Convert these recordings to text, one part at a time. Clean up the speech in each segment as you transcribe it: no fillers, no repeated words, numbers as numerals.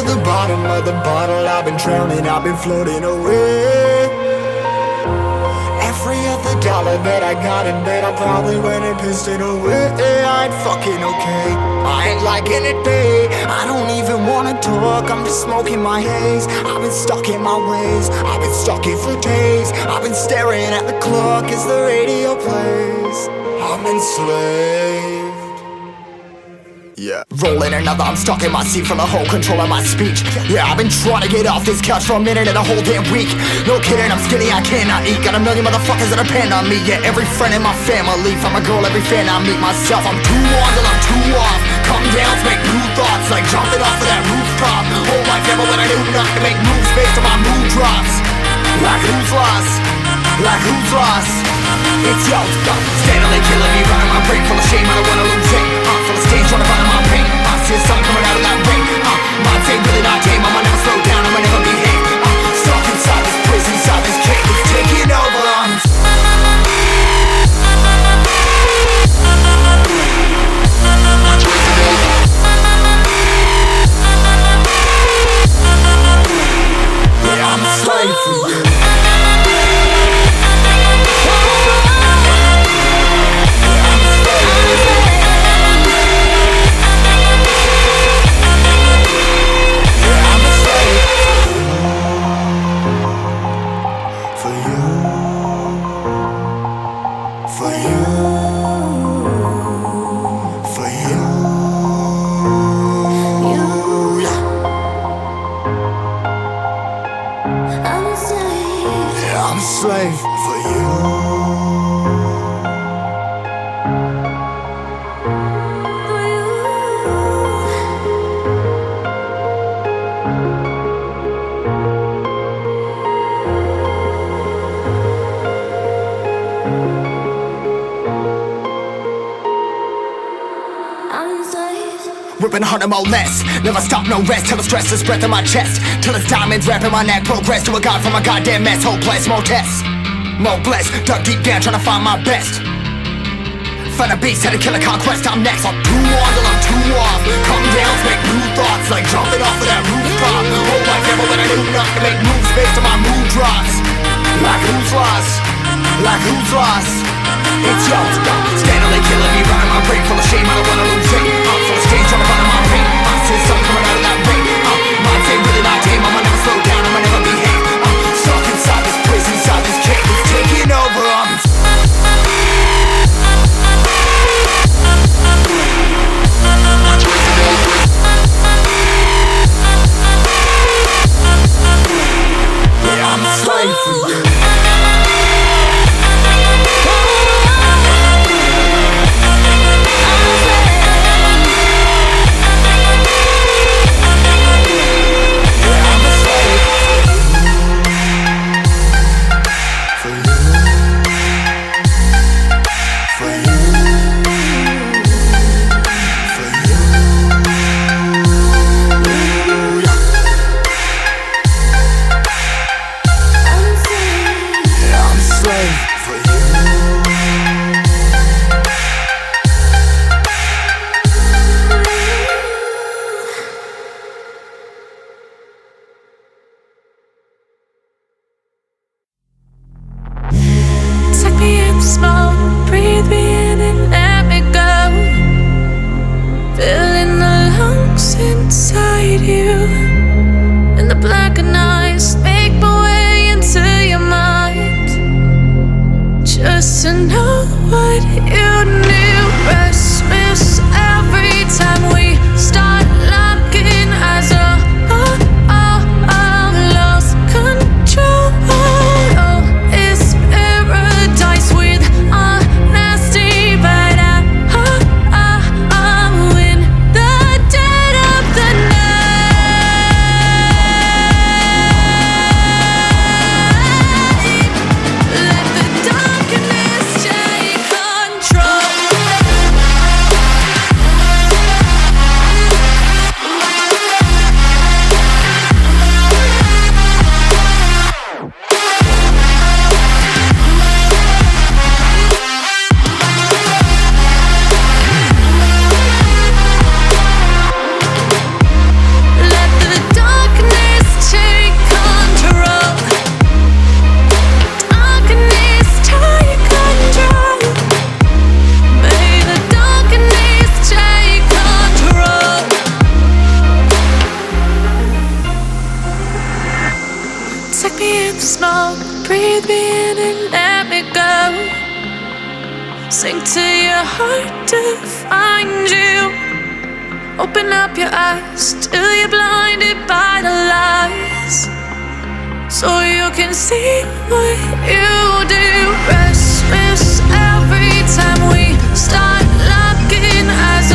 the bottom of the bottle, I've been drowning, I've been floating away. Every other dollar that I got in bed, I probably went and pissed it away. I ain't fucking okay, I ain't liking it, babe. I don't even wanna talk, I'm just smoking my haze. I've been stuck in my ways, I've been stuck here for days. I've been staring at the clock as the radio plays. I'm enslaved. Yeah, rolling another, I'm stuck in my seat from the whole control of my speech. Yeah, I've been trying to get off this couch for a minute and a whole damn week. No kidding, I'm skinny, I cannot eat. Got a million motherfuckers that depend on me. Yeah, every friend in my family, from a girl, every fan I meet myself. I'm too on till I'm too off. Come down to make new thoughts, like jumping off of that rooftop. Whole life ever when I knew not to make moves based on my mood drops. Like who's lost? Like who's lost? It's yo, steadily killing me, running my brain full of shame, I don't wanna lose it. Full of stage, trying to find my pain. See the sun coming out of that rain. Mind say really not tame, I'ma never slow down, I'ma never behave. Stuck inside this prison, inside this cage, it's taking over. Yeah, I'm a slave for you. I'm a slave for you. Ripping hard and more less, never stop, no rest. Till the stress is breath in my chest, till it's diamonds wrapping my neck. Progress to a god from a goddamn mess. Hopeless, more tests, more blessed. Dug deep down trying to find my best. Find a beast, had to kill a conquest. I'm next, I'm too on till I'm too off. Come down to make new thoughts, like jumping off of that rooftop. Whole life ever when I knew not to make moves based on my mood drops. Like who's lost? Like who's lost? It's yo, steadily killing me, running my brain full of shame, I don't wanna lose it. Full of stage, trying to find my pain. See the sun coming out of that rain. Mind say really not tame, I'ma never slow down, I'ma never behave. Stuck inside this prison, inside this cage, it's taking over. Yeah, I'm a slave for you. sink to your heart to find you. Open up your eyes till you're blinded by the lies, so you can see what you do. Restless every time we start locking eyes.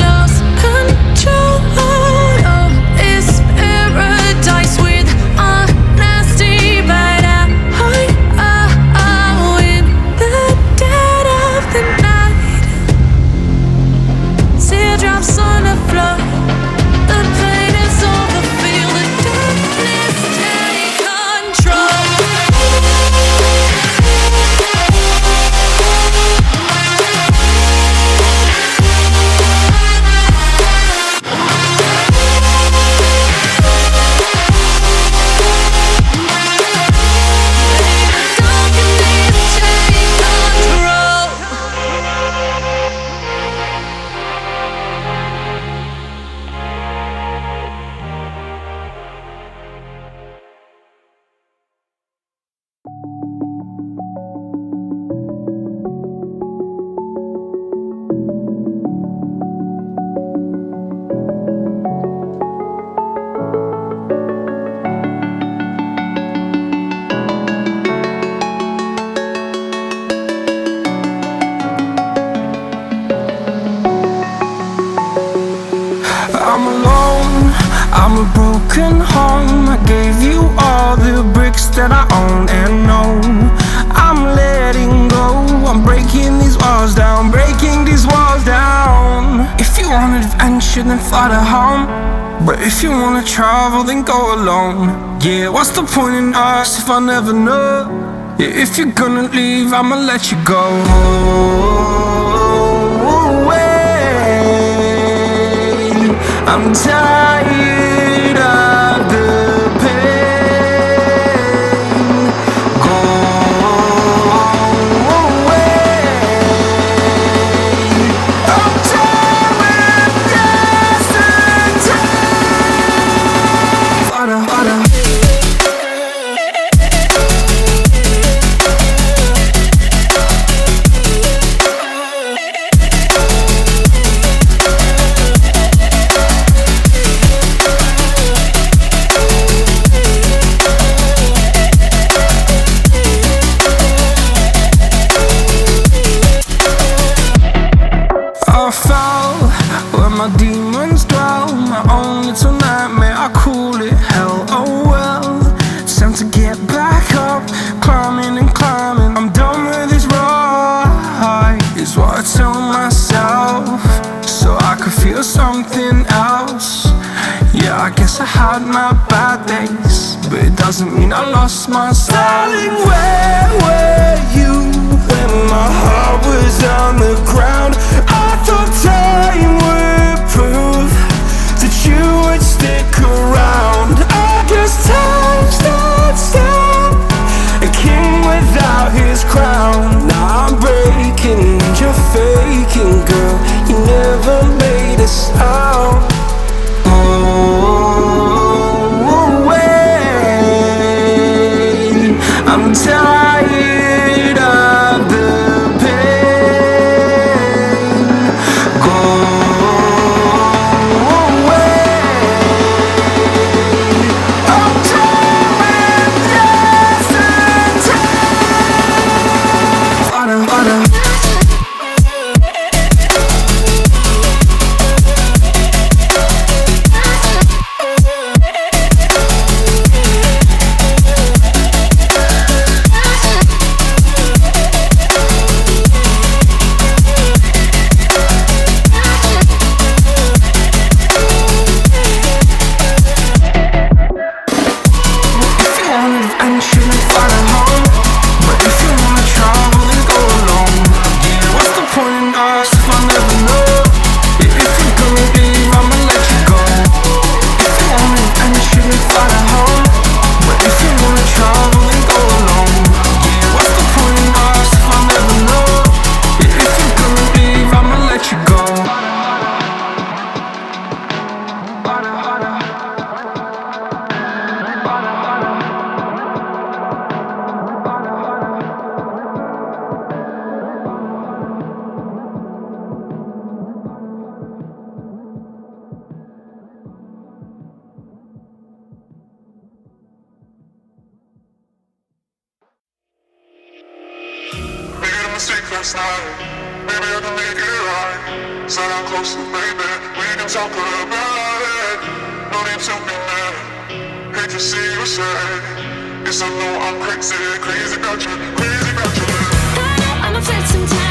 Lost control. Oh, it's paradise with honesty, but in the dead of the night, teardrops on the floor. The pain is over. Feel the darkness take control. I'm alone, I'm a broken home. I gave you all the bricks that I own and know. I'm letting go, I'm breaking these walls down, breaking these walls down. If you want adventure, then fly to home. But if you wanna travel, then go alone. Yeah, what's the point in us if I never know? Yeah, if you're gonna leave, I'ma let you go. I'm tired of the pain. Go away. I'm tired of yesterday. Harder, harder. I fell where my demons dwell. My own little nightmare, I call it hell. Oh well, it's time to get back up. Climbing and climbing, I'm done with this ride, is what I tell myself, so I could feel something else. Yeah, I guess I had my bad days, but it doesn't mean I lost my style. Darling, where were you when my heart was on the ground? I thought time would prove that you would stick around. I guess time stood still, a king without his crown. Now I'm breaking and you're faking, girl. You never made a sound. Oh, wait, I'm tired of the last night. Maybe I can make it right. Sit down closer, baby. We can talk about it. No need to be mad. Hate to see you sad. Yes, I know I'm crazy, crazy about you, crazy about you. I'm a flirt sometimes.